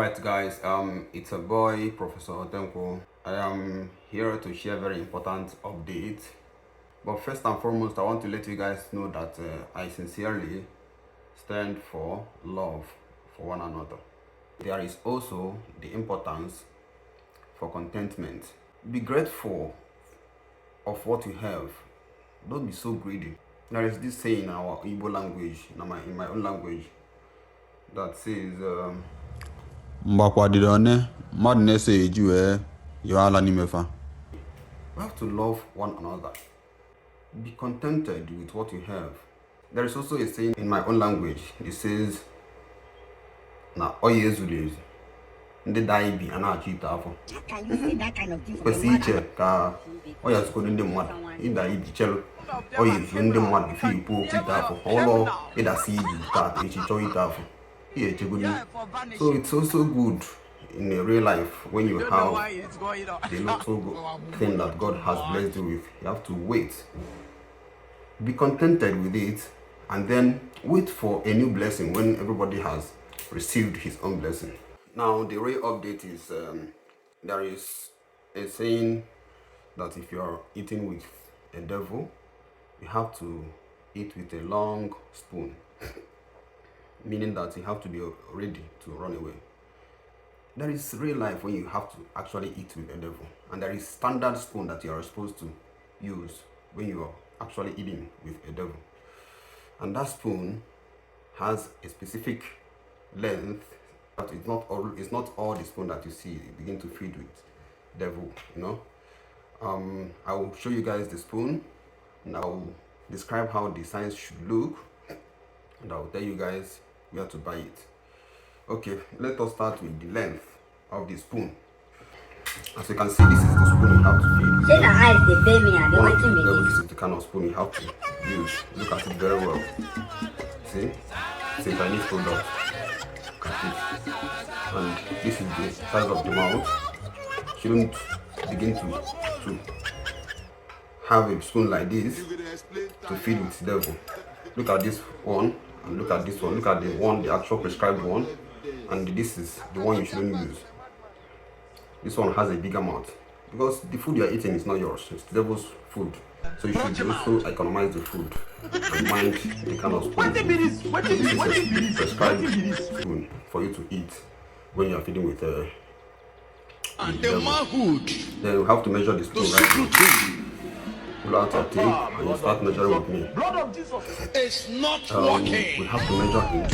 Alright guys, it's a boy, Professor Otenko. I am here to share very important update. But first and foremost, I want to let you guys know that I sincerely stand for love for one another. There is also the importance for contentment. Be grateful of what you have. Don't be so greedy. There is this saying in our Igbo language, in my own language, that says, we have to love one another. Be contented with what you have. There is also a saying in my own language. It says, na oye ezulezi ndị daa bi a na-achọ ite afọ. Kwesị iche ka ọ ya zụkodo ndị mmadụ ịda ibi chelu oye ezu ndị mmadụ ife ikwu okwu ite afọ ọlọ ịdasi ibi taata echi chọọ ite afọ ihe echegodi. So it's also good in a real life when you have the little thing that God has blessed you with. You have to wait, be contented with it, and then wait for a new blessing when everybody has received his own blessing. Now the real update is there is a saying that if you are eating with a devil, you have to eat with a long spoon, meaning that you have to be ready to run away. There is real life when you have to actually eat with a devil, and there is standard spoon that you are supposed to use when you are actually eating with a devil, and that spoon has a specific length. But it's not all the spoon that you see you begin to feed with devil, you know. I will show you guys the spoon, and I will describe how the size should look, and I will tell you guys where to buy it. Okay, let us start with the length of the spoon. As you can see, this is the spoon you have to feed. This is the kind of spoon you have to use. Look at it very well. See, it's a Chinese product. And this is the size of the mouth. Shouldn't begin to have a spoon like this to feed with devil. Look at this one and look at this one. Look at the one, the actual prescribed one, and this is the one you shouldn't use. This one has a bigger mouth because the food you are eating is not yours, it's the devil's food. So you should also economize the food and mind the kind of spoon. This is a prescribed spoon for you to eat when you are feeding with the devil. Then you have to measure the spoon right now. Pull out your tape and you start measuring with me. It's not working. We have to measure in.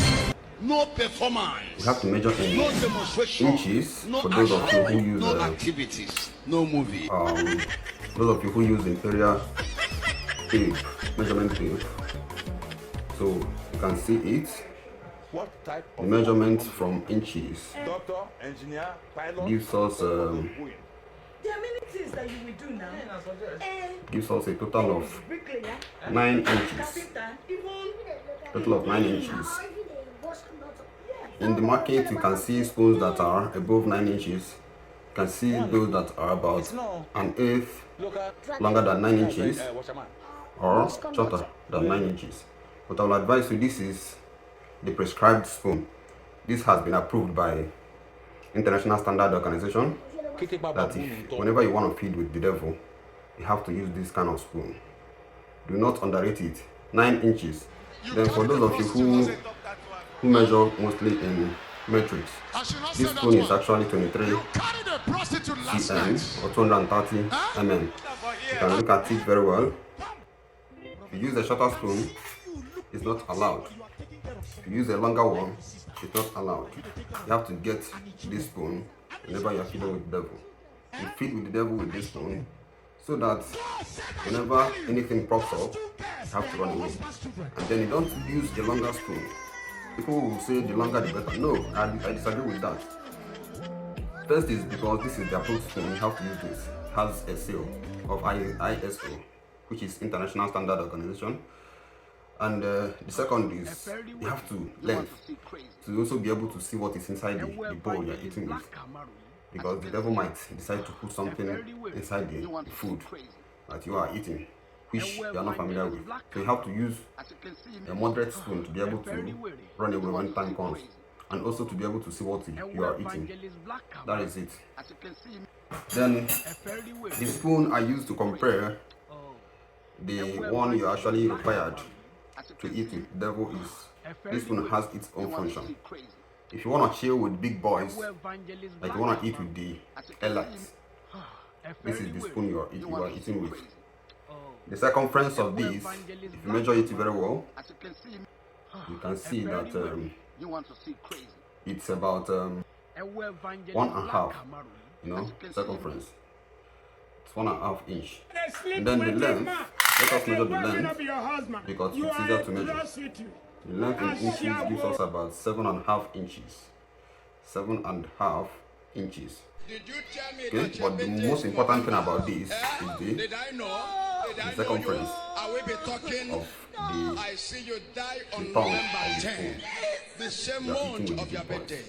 No performance. We have to measure in no demonstration. Inches no for those of you who use no activities. No movie. Those of you who use imperial tape, measurement tape. So you can see it. What type The of measurement from inches doctor, engineer, pilot? gives us There are many things that you will do now. gives us a total of Bricklayer, 9 inches. carpenter, even Total of 9 inches. In the market, you can see spoons that are above 9 inches. You can see those that are about an eighth longer than 9 inches or shorter than 9 inches. But I will advise you, this is the prescribed spoon. This has been approved by International Standard Organization that whenever you want to feed with the devil, you have to use this kind of spoon. Do not underrate it. 9 inches. Then for those of you who measure mostly in metrics, this spoon is actually 23 cm or 230 mm. You can look at it very well. If you use a shorter spoon, it's not allowed. If you use a longer one, it's not allowed. You have to get this spoon whenever you are feeding with the devil. You feed with the devil with this spoon so that whenever anything pops up, you have to run away. And then you don't use the longer spoon. People will say the longer the better. No, I disagree with that. First is because this is the approved spoon, you have to use this. It has a seal of ISO, which is International Standard Organization. And the second is you have to learn to also be able to see what is inside the bowl you're eating with. Because the devil might decide to put something inside the food that you are eating, which you are not familiar with. So you have to use a moderate spoon to be able to run away when time comes. and also to be able to see what you are eating. That is it. As you can see, Then the spoon I use to compare the one you actually required to eat with devil is this spoon has its own function. If you want to chill with big boys, like you want to eat with the elites, this is the spoon you are eating with. The circumference of this, if you measure it very well, as you can see, you can see that you want to see crazy. it's about 1.5, circumference. It's 1.5 inch. And then the length, let us measure the length because it's easier to measure. The length in inches gives us about 7.5 inches. 7.5 inches. Did you tell me Okay, that but the most important thing about this is Did I know? Did I the know you? circumference I will be talking. of the I see you die on tongue November of the 10, spoon. the same You are eating month with of the your big boys. birthday.